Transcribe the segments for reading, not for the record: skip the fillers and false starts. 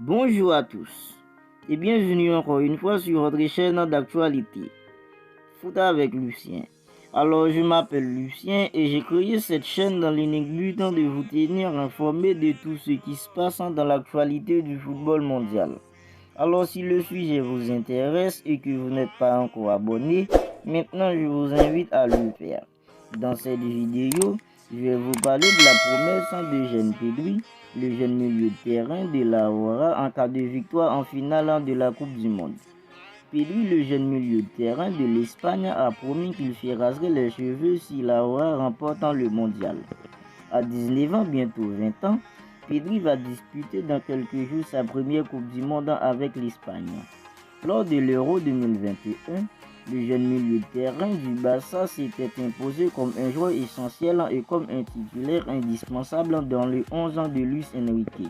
Bonjour à tous et bienvenue encore une fois sur votre chaîne d'actualité Foot avec Lucien. Alors je m'appelle Lucien et j'ai créé cette chaîne dans l'unique but de vous tenir informé de tout ce qui se passe dans l'actualité du football mondial. Alors si le sujet vous intéresse et que vous n'êtes pas encore abonné, maintenant je vous invite à le faire. Dans cette vidéo, je vais vous parler de la promesse de Jean Pedri, le jeune milieu de terrain de la Aurora en cas de victoire en finale de la Coupe du Monde. Pedri, le jeune milieu de terrain de l'Espagne, a promis qu'il fait raser les cheveux si la Aurora remporte le mondial. À 19 ans, bientôt 20 ans, Pedri va disputer dans quelques jours sa première Coupe du Monde avec l'Espagne. Lors de l'Euro 2021, le jeune milieu de terrain du Barça s'était imposé comme un joueur essentiel et comme un titulaire indispensable dans les 11 ans de Luis Enrique.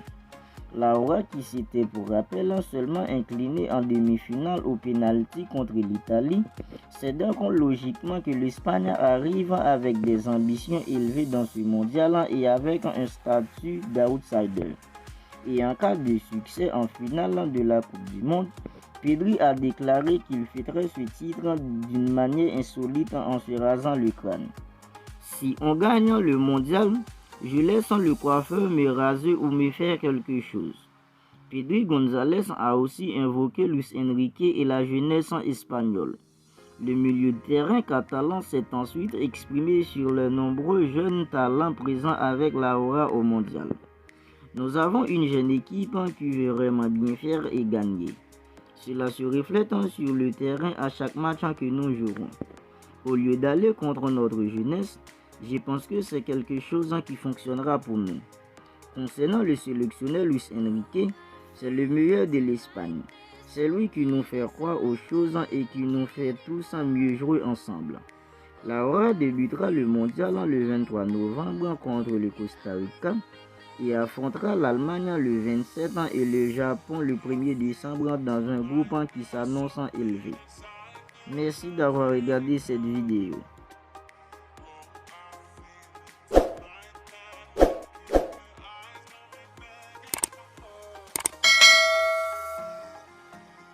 Laura, qui s'était pour rappel seulement incliné en demi-finale au pénalty contre l'Italie, c'est donc logiquement que l'Espagne arrive avec des ambitions élevées dans ce mondial et avec un statut d'outsider. Et en cas de succès en finale de la Coupe du Monde, Pedri a déclaré qu'il fêterait ce titre d'une manière insolite en se rasant le crâne. Si on gagne le mondial, je laisse le coiffeur me raser ou me faire quelque chose. Pedri González a aussi invoqué Luis Enrique et la jeunesse espagnole. Le milieu de terrain catalan s'est ensuite exprimé sur les nombreux jeunes talents présents avec la Aurora au mondial. Nous avons une jeune équipe qui veut vraiment bien faire et gagner. Cela se reflète sur le terrain à chaque match que nous jouerons. Au lieu d'aller contre notre jeunesse, je pense que c'est quelque chose qui fonctionnera pour nous. Concernant le sélectionneur Luis Enrique, c'est le meilleur de l'Espagne. C'est lui qui nous fait croire aux choses et qui nous fait tous mieux jouer ensemble. La Aurora débutera le mondial le 23 novembre contre le Costa Rica et affrontera l'Allemagne le 27 et le Japon le 1er décembre dans un groupe qui s'annonce élevé. Merci d'avoir regardé cette vidéo.